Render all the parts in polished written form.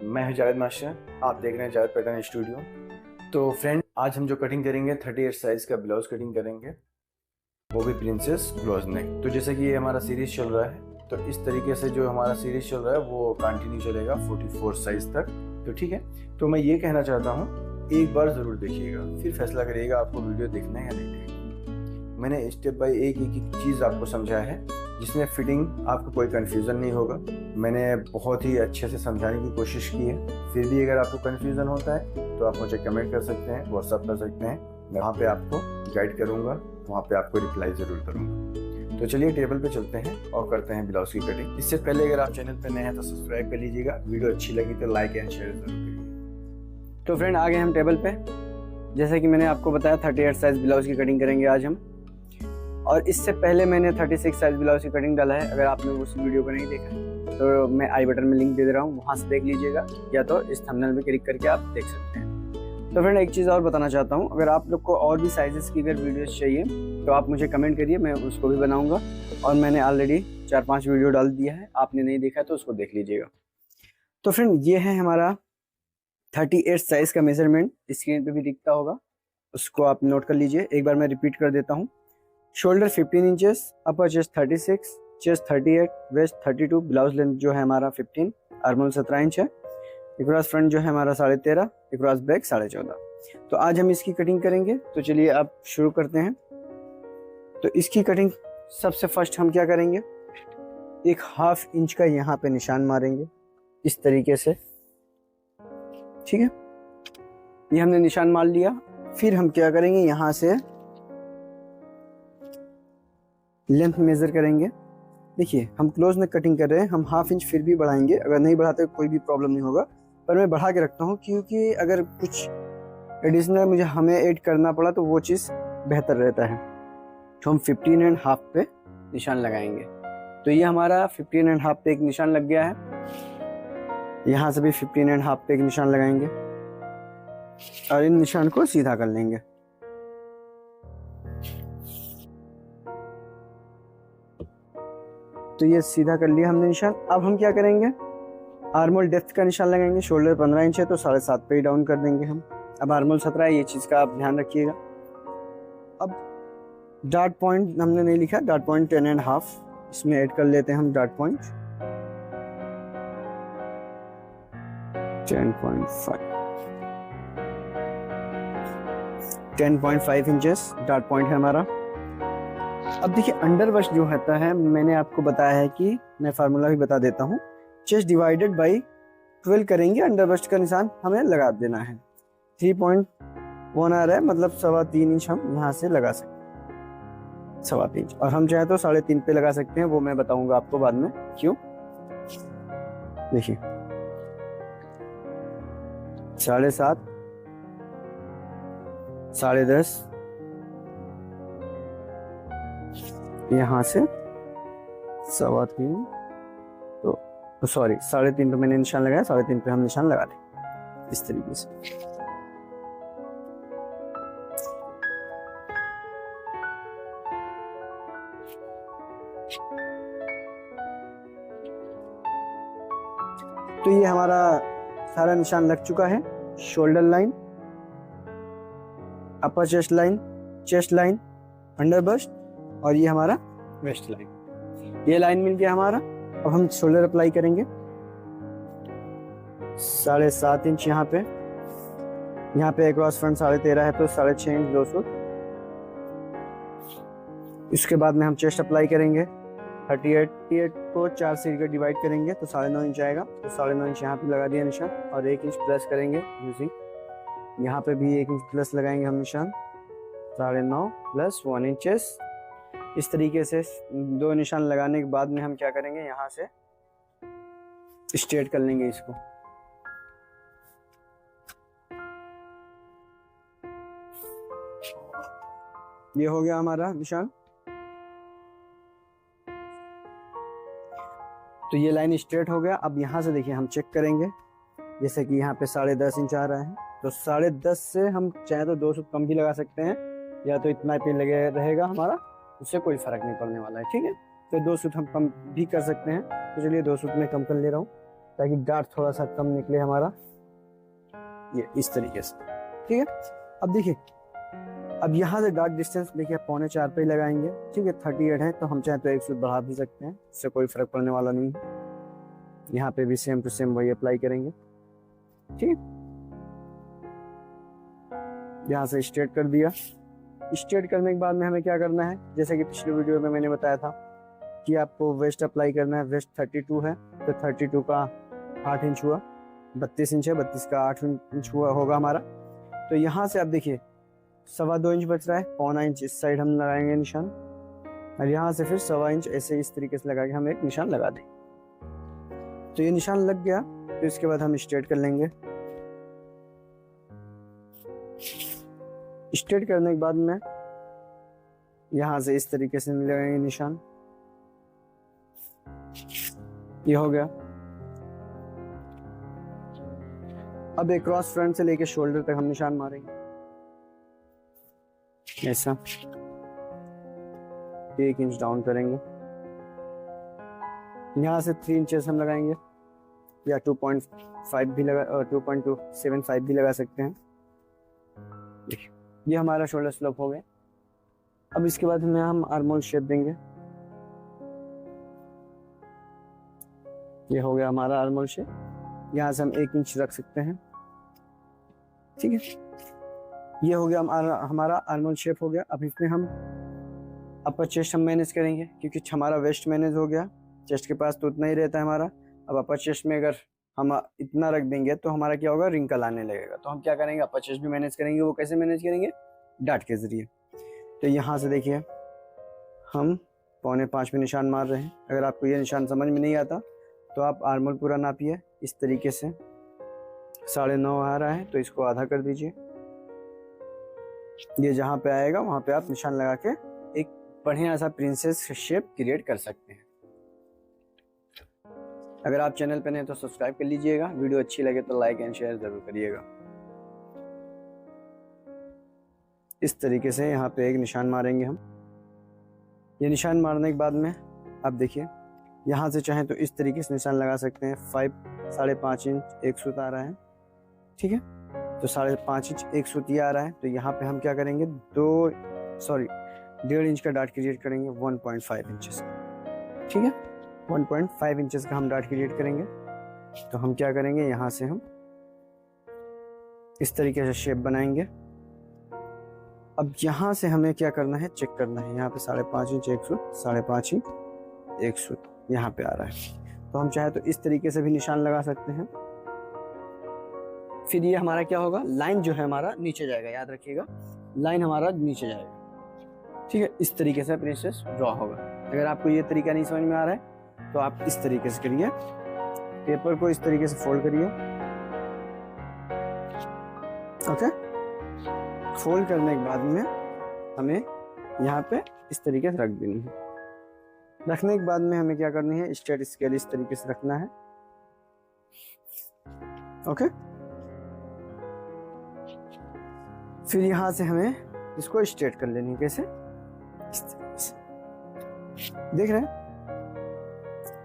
मैं हूं जावेद मास्टर, आप देख रहे हैं जावेद पैटर्न स्टूडियो। तो फ्रेंड, आज हम जो कटिंग करेंगे 38 साइज का ब्लाउज कटिंग करेंगे, वो भी प्रिंसेस ब्लाउज नेक। तो जैसे कि ये हमारा सीरीज चल रहा है, तो इस तरीके से जो हमारा सीरीज चल रहा है वो कंटिन्यू चलेगा 44 साइज तक। तो ठीक है, तो मैं ये कहना चाहता हूँ, एक बार ज़रूर देखिएगा, फिर फैसला करिएगा आपको वीडियो देखना है या नहीं देखना। मैंने स्टेप बाय एक चीज़ आपको समझाया है, जिसमें फिटिंग आपको कोई कन्फ्यूज़न नहीं होगा। मैंने बहुत ही अच्छे से समझाने की कोशिश की है। फिर भी अगर आपको कन्फ्यूज़न होता है तो आप मुझे कमेंट कर सकते हैं, व्हाट्सअप कर सकते हैं, मैं वहाँ पे आपको गाइड करूँगा, वहाँ पे आपको रिप्लाई ज़रूर करूँगा। तो चलिए टेबल पे चलते हैं और करते हैं ब्लाउज की कटिंग। इससे पहले अगर आप चैनल पर नए हैं तो सब्सक्राइब कर लीजिएगा, वीडियो अच्छी लगी तो लाइक एंड शेयर ज़रूर करिए। तो फ्रेंड, आ गए हम टेबल पे। जैसे कि मैंने आपको बताया 38 साइज ब्लाउज की कटिंग करेंगे आज हम, और इससे पहले मैंने 36 साइज ब्लाउज की कटिंग डाला है। अगर आपने उस वीडियो को नहीं देखा है तो मैं आई बटन में लिंक दे रहा हूँ, वहाँ से देख लीजिएगा, या तो इस थंबनेल में क्लिक करके आप देख सकते हैं। तो फ्रेंड, एक चीज़ और बताना चाहता हूँ, अगर आप लोग को और भी साइजेस की अगर वीडियोस चाहिए तो आप मुझे कमेंट करिए, मैं उसको भी बनाऊँगा। और मैंने ऑलरेडी 4-5 वीडियो डाल दिया है, आपने नहीं देखा तो उसको देख लीजिएगा। तो फ्रेंड, ये है हमारा 38 साइज का मेजरमेंट, स्क्रीन पे भी दिखता होगा, उसको आप नोट कर लीजिए। एक बार मैं रिपीट कर देता हूँ। Shoulder 15 inches, upper chest 36, chest 38, waist 32, blouse length जो है हमारा 15, आर्मोल 17 इंच है, क्रॉस फ्रंट जो है हमारा 13.5, क्रॉस बैक 14.5। तो आज हम इसकी कटिंग करेंगे, तो चलिए आप शुरू करते हैं। तो इसकी कटिंग सबसे फर्स्ट हम क्या करेंगे, एक 1/2 इंच का यहाँ पे निशान मारेंगे इस तरीके से, ठीक है। ये हमने निशान मार लिया। फिर हम क्या करेंगे, यहाँ से लेंथ मेजर करेंगे। देखिए, हम क्लोज नेक कटिंग कर रहे हैं, हम 1/2 इंच फिर भी बढ़ाएंगे, अगर नहीं बढ़ाते कोई भी प्रॉब्लम नहीं होगा, पर मैं बढ़ा के रखता हूँ क्योंकि अगर कुछ एडिशनल हमें ऐड करना पड़ा तो वो चीज़ बेहतर रहता है। तो हम 15.5 पे निशान लगाएंगे। तो ये हमारा 15.5 पे एक निशान लग गया है। यहाँ से भी 15.5 पे एक निशान लगाएंगे और इन निशान को सीधा कर लेंगे। तो ये सीधा कर लिया हमने निशान। अब हम क्या करेंगे, आर्मोल डेप्थ का निशान लगाएंगे। शोल्डर 15 इंच है तो 7.5 पे ही डाउन कर देंगे हम। अब आर्मोल 17 है, ये चीज़ का आप ध्यान रखिएगा। अब डार्ट पॉइंट हमने नहीं लिखा, डार्ट पॉइंट 10.5 इसमें ऐड कर लेते हैं हम। Dart point 10.5 inches dart point है हमारा। अब देखिए, अंडर बस्ट जो होता है, मैंने आपको बताया है कि मैं फार्मूला भी बता देता हूँ। चेस्ट डिवाइडेड बाई 12 करेंगे, अंडर बस्ट का निशान हमें लगा देना है। 3.1 आ रहा है, मतलब 3.25 इंच हम यहाँ से लगा सकते हैं, 3.25 इंच। और हम चाहे तो 3.5 पे लगा सकते हैं, वो मैं बताऊंगा आपको बाद में क्यों। देखिए, 7.5, 10.5, यहाँ से 3.25, तो सॉरी 3.5 पे मैंने निशान लगाया, 3.5 पे हम निशान लगा लें इस तरीके से। तो ये हमारा सारा निशान लग चुका है। Shoulder line, upper chest line, under bust, और ये हमारा वेस्ट लाइन, ये लाइन मिल गया हमारा। अब हम शोल्डर अप्लाई करेंगे 7.5 इंच यहाँ पे क्रॉस फ्रंट 13.5 है तो 6.5 इंच 200। इसके बाद में हम चेस्ट अप्लाई करेंगे 38 को 4 से डिवाइड करेंगे तो 9.5 इंच आएगा। तो 9.5 इंच यहाँ पे लगा दिया निशान, और 1 इंच प्लस करेंगे यहाँ पे भी 1 इंच प्लस लगाएंगे हम निशान, 9.5 प्लस 1 इंचेस। इस तरीके से 2 निशान लगाने के बाद में हम क्या करेंगे, यहाँ से स्ट्रेट कर लेंगे इसको। ये हो गया हमारा निशान। तो ये लाइन स्ट्रेट हो गया। अब यहाँ से देखिए, हम चेक करेंगे, जैसे कि यहाँ पे 10.5 इंच आ रहा है, तो 10.5 से हम चाहे तो 2 सूत कम भी लगा सकते हैं, या तो इतना पे लगे रहेगा हमारा, उससे कोई फर्क नहीं पड़ने वाला है, ठीक है। तो 2 सूत हम कम भी कर सकते हैं। तो चलिए 2 सूत में कम कर ले रहा हूँ, ताकि डार्ट थोड़ा सा कम निकले हमारा, ये इस तरीके से। ठीक है, अब देखिए, अब यहाँ से डार्ट डिस्टेंस देखिए 3.25 पे ही लगाएंगे। ठीक है, 38 है तो हम चाहे तो 1 सूत बढ़ा भी सकते हैं, इससे कोई फर्क पड़ने वाला नहीं है। यहाँ पे भी सेम टू सेम वही अप्लाई करेंगे। ठीक, यहाँ से स्ट्रेट कर दिया। स्ट्रेट करने के बाद में हमें क्या करना है, जैसे कि पिछले वीडियो में मैंने बताया था कि आपको वेस्ट अप्लाई करना है। वेस्ट 32 है तो 32 का 8 इंच हुआ, 32 इंच है, 32 का 8 इंच हुआ होगा हमारा। तो यहाँ से आप देखिए 2.25 इंच बच रहा है, 0.25 इंच इस साइड हम लगाएंगे निशान, और यहाँ से फिर 1.25 इंच ऐसे इस तरीके से लगा के हम एक निशान लगा दें। तो ये निशान लग गया, तो इसके बाद हम स्ट्रेट कर लेंगे। स्ट्रेट करने के बाद में यहाँ से इस तरीके से लगाएंगे निशान, ये हो गया। अब एक क्रॉस फ्रंट से लेके शोल्डर तक हम निशान मारेंगे ऐसा, 1 इंच डाउन करेंगे। यहाँ से 3 इंचेस हम लगाएंगे, या 2.5 भी लगा, 2.275 भी लगा सकते हैं। ये हमारा शोल्डर स्लोप हो गया। अब इसके बाद हमें हम आर्मोल शेप देंगे। ये हो गया हमारा आर्मोल शेप। यहाँ से हम 1 इंच रख सकते हैं। ठीक है, ये हो गया हमारा आर्मोल शेप हो गया। अब इसमें हम अपर चेस्ट हम मैनेज करेंगे, क्योंकि हमारा वेस्ट मैनेज हो गया, चेस्ट के पास तो उतना ही रहता है हमारा। अब अपर चेस्ट में अगर हम इतना रख देंगे तो हमारा क्या होगा, रिंकल आने लगेगा। तो हम क्या करेंगे, अपर चेस्ट भी मैनेज करेंगे। वो कैसे मैनेज करेंगे, डार्ट के जरिए। तो यहाँ से देखिए हम 4.25 में निशान मार रहे हैं। अगर आपको ये निशान समझ में नहीं आता तो आप आर्मोल पूरा नापिए इस तरीके से। 9.5 आ रहा है तो इसको आधा कर दीजिए। ये जहाँ पे आएगा वहाँ पे आप निशान लगा के एक बढ़िया सा प्रिंसेस शेप क्रिएट कर सकते हैं। अगर आप चैनल पे नए तो सब्सक्राइब कर लीजिएगा। वीडियो अच्छी लगे तो लाइक एंड शेयर जरूर करिएगा। इस तरीके से यहाँ पे एक निशान मारेंगे हम। ये निशान मारने के बाद में आप देखिए, यहाँ से चाहें तो इस तरीके से निशान लगा सकते हैं। 5.5 इंच 1 सूत आ रहा है। ठीक है, तो 5.5 इंच 1 सूत आ रहा है। तो यहाँ पे हम क्या करेंगे, 1.5 इंच का डार्ट क्रिएट करेंगे, 1.5 इंचेस। ठीक है, 1.5 इंचेस का हम डार्ट क्रिएट करेंगे। तो हम क्या करेंगे, यहाँ से हम इस तरीके से शेप बनाएंगे। अब यहाँ से हमें क्या करना है, चेक करना है। यहाँ पे 5.5 इंच 1 सूत, 5.5 इंच 1 सूत यहाँ पे आ रहा है। तो हम चाहे तो इस तरीके से भी निशान लगा सकते हैं। फिर ये हमारा क्या होगा, लाइन जो है हमारा नीचे जाएगा। याद रखिएगा, लाइन हमारा नीचे जाएगा। ठीक है, इस तरीके से प्रिंसेस ड्रॉ होगा। अगर आपको ये तरीका नहीं समझ में आ रहा है तो आप इस तरीके से करिए। पेपर को इस तरीके से फोल्ड करिए। ओके, फोल्ड करने के बाद में हमें यहाँ पे इस तरीके से रख देनी है। रखने के बाद में हमें क्या करनी है, स्ट्रेट स्केल इस तरीके से रखना है। ओके, फिर यहाँ से हमें इसको स्ट्रेट कर लेनी है। कैसे, इस तरीके से। देख रहे हैं।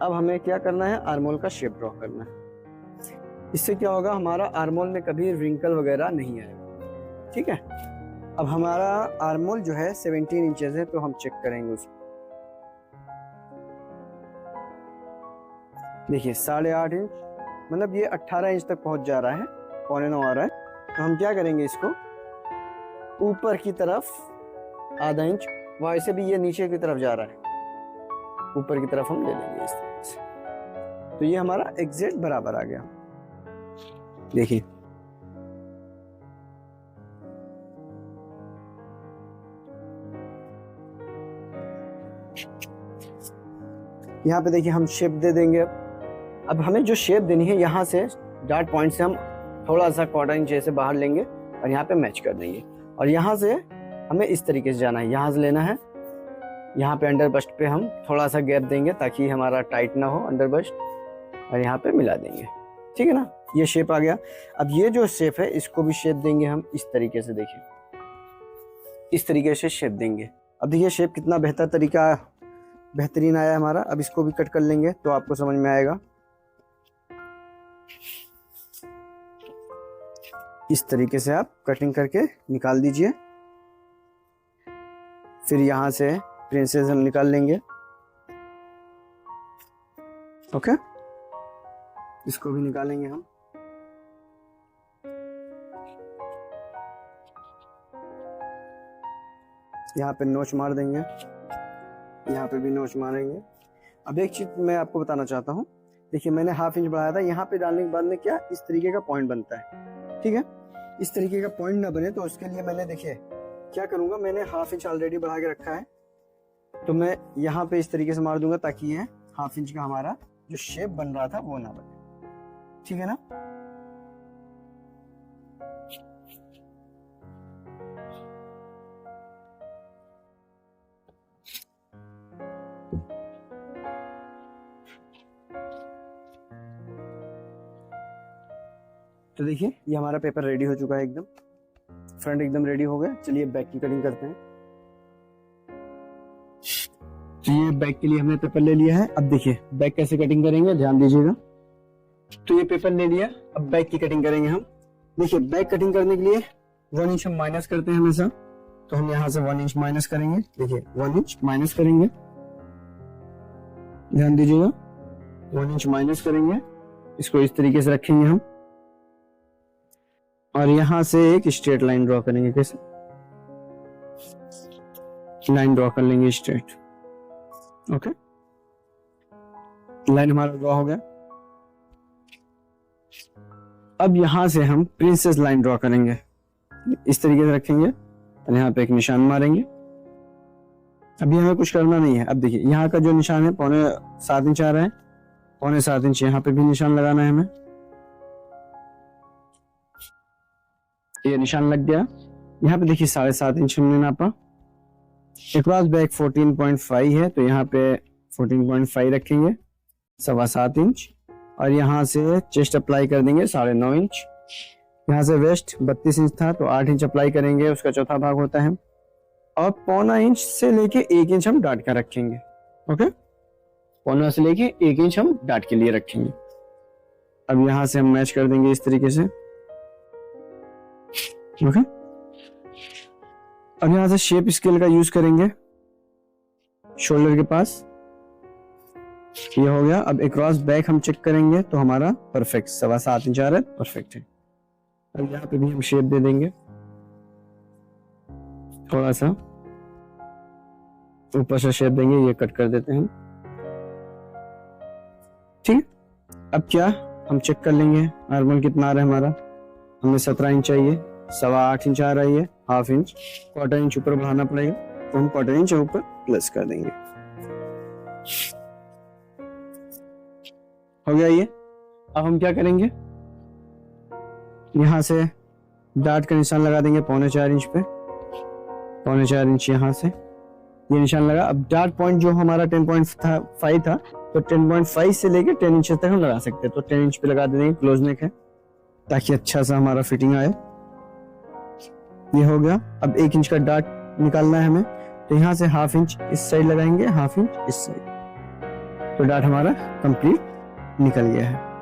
अब हमें क्या करना है, आर्मोल का शेप ड्रॉ करना है। इससे क्या होगा, हमारा आर्मोल में कभी रिंकल वगैरह नहीं आएगा। ठीक है, अब हमारा आर्मोल जो है 17 इंचेस है, तो हम चेक करेंगे उसको। देखिए 8.5 इंच, मतलब ये 18 इंच तक पहुंच जा रहा है, 9.25 आ रहा है। तो हम क्या करेंगे, इसको ऊपर की तरफ आधा इंच, वैसे भी ये नीचे की तरफ जा रहा है, ऊपर की तरफ हम ले लेंगे इस तरह से। तो ये हमारा एग्जैक्ट बराबर आ गया। देखिए यहाँ पे देखिए हम शेप दे देंगे। अब हमें जो शेप देनी है, यहाँ से डार्ट पॉइंट से हम थोड़ा सा 1/4 इंच ऐसे बाहर लेंगे और यहाँ पे मैच कर देंगे। और यहाँ से हमें इस तरीके से जाना है, यहाँ से लेना है। यहाँ पे अंडर बस्ट पे हम थोड़ा सा गैप देंगे ताकि हमारा टाइट ना हो अंडर बस्ट, और यहाँ पे मिला देंगे। ठीक है ना, ये शेप आ गया। अब ये जो शेप है इसको भी शेप देंगे हम इस तरीके से। देखिए इस तरीके से शेप देंगे। अब देखिए शेप कितना बेहतरीन आया हमारा। अब इसको भी कट कर लेंगे तो आपको समझ में आएगा। इस तरीके से आप कटिंग करके निकाल दीजिए। फिर यहां से प्रिंसेस हम निकाल लेंगे। ओके, इसको भी निकालेंगे हम। यहाँ पे नोच मार देंगे, यहाँ पे भी नोच मारेंगे। अब एक चीज मैं आपको बताना चाहता हूँ, देखिए मैंने हाफ इंच बढ़ाया था, यहाँ पे डालने के बाद में क्या इस तरीके का पॉइंट बनता है, ठीक है। इस तरीके का पॉइंट ना बने तो उसके लिए मैंने देखिए क्या करूंगा, मैंने हाफ इंच ऑलरेडी बढ़ा के रखा है, तो मैं यहाँ पे इस तरीके से मार दूंगा ताकि ये हाफ इंच का हमारा जो शेप बन रहा था वो ना बने, ठीक है ना। तो देखिए ये हमारा पेपर रेडी हो चुका है, एकदम फ्रंट एकदम रेडी हो गया। चलिए बैक की कटिंग करते हैं। तो ये बैक के लिए हमने पेपर ले लिया है। अब देखिए बैक कैसे कटिंग करेंगे, ध्यान दीजिएगा। तो ये पेपर ले लिया, अब बैक की कटिंग करेंगे हम। देखिए बैक कटिंग करने के लिए 1 इंच हम माइनस करते हैं हमेशा, तो हम यहाँ से 1 इंच माइनस करेंगे। देखिए 1 इंच माइनस करेंगे, ध्यान दीजिएगा, 1 इंच माइनस करेंगे। इसको इस तरीके से रखेंगे हम, और यहां से एक स्ट्रेट लाइन ड्रॉ करेंगे। कैसे लाइन ड्रॉ कर लेंगे स्ट्रेट। ओके, लाइन हमारा ड्रॉ हो गया। अब यहां से हम प्रिंसेस लाइन ड्रॉ करेंगे, इस तरीके से रखेंगे और यहाँ पे एक निशान मारेंगे। अभी हमें कुछ करना नहीं है। अब देखिए यहाँ का जो निशान है 7.25 इंच आ रहा है, 7.25 इंच यहाँ पे भी निशान लगाना है हमें। ये निशान लग गया। यहाँ पे देखिए 7.5 इंच हमने नापा। अक्रॉस बैक 14.5 है, तो यहाँ पे 14.5 रखेंगे, 7.25 इंच। और यहाँ से चेस्ट अप्लाई कर देंगे 9.5 इंच। यहाँ से वेस्ट 32 इंच था, तो 8 इंच अप्लाई करेंगे, उसका चौथा भाग होता है। और 0.25 इंच से लेके 1 इंच हम डाट का रखेंगे। ओके, 0.25 से लेके 1 इंच हम डाट के लिए रखेंगे। अब यहाँ से हम मैच कर देंगे इस तरीके से। ओके, अब यहां से शेप स्केल का यूज करेंगे शोल्डर के पास। ये हो गया। अब अक्रॉस बैक हम चेक करेंगे तो हमारा परफेक्ट 7.25 इंच आ रहा है, परफेक्ट है। अब यहाँ पे भी हम शेप दे देंगे, थोड़ा सा ऊपर से शेप देंगे, ये कट कर देते हैं, ठीक। अब क्या हम चेक कर लेंगे आर्मल कितना आ रहा है हमारा। हमें 17 इंच चाहिए, 8.25 इंच आ रही है, हाफ इंच, 1/4 इंच ऊपर बढ़ाना पड़ेगा, तो हम 1/4 इंच ऊपर प्लस कर देंगे। हो गया ये। अब हम क्या करेंगे, यहां से डाट का निशान लगा देंगे 4.25 इंच पे, 4.25 इंच यहाँ से ये निशान लगा। अब डाट पॉइंट जो हमारा 10.5 था, तो 10.5 से लेके 10 इंच तक हम लगा सकते हैं, तो 10 इंच पे लगा देंगे, क्लोज नेक है, ताकि अच्छा सा हमारा फिटिंग आए। ये हो गया। अब 1 इंच का डाट निकालना है हमें, तो यहाँ से हाफ इंच इस साइड लगाएंगे, हाफ इंच इस साइड, तो डाट हमारा कंप्लीट निकल गया है।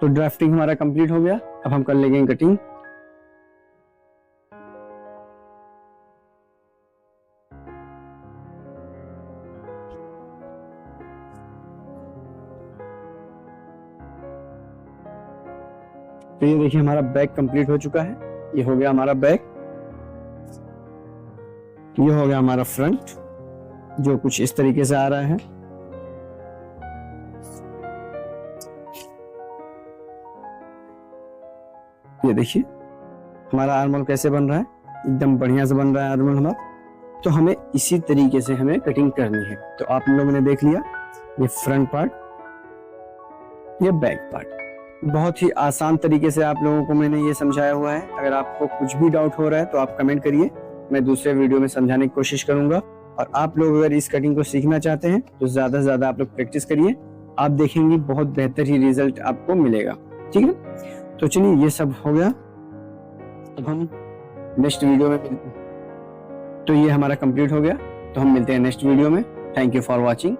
तो ड्राफ्टिंग हमारा कंप्लीट हो गया। अब हम कर लेंगे कटिंग। तो ये देखिए हमारा बैक कंप्लीट हो चुका है। ये हो गया हमारा बैक, ये हो गया हमारा फ्रंट, जो कुछ इस तरीके से आ रहा है। ये देखिए हमारा आर्मल कैसे बन रहा है, एकदम बढ़िया से बन रहा है आर्मल हमारा। तो हमें इसी तरीके से हमें कटिंग करनी है। तो आप लोगों ने देख लिया, ये फ्रंट पार्ट, ये बैक पार्ट। बहुत ही आसान तरीके से आप लोगों को मैंने ये समझाया हुआ है। अगर आपको कुछ भी डाउट हो रहा है तो आप कमेंट करिए, मैं दूसरे वीडियो में समझाने की कोशिश करूंगा। और आप लोग अगर इस कटिंग को सीखना चाहते हैं तो ज्यादा से ज्यादा आप लोग प्रैक्टिस करिए, आप देखेंगे बहुत बेहतर ही रिजल्ट आपको मिलेगा, ठीक है। तो चलिए ये सब हो गया। अब हम नेक्स्ट वीडियो में, तो ये हमारा कंप्लीट हो गया, तो हम मिलते हैं नेक्स्ट वीडियो में। Thank you for watching.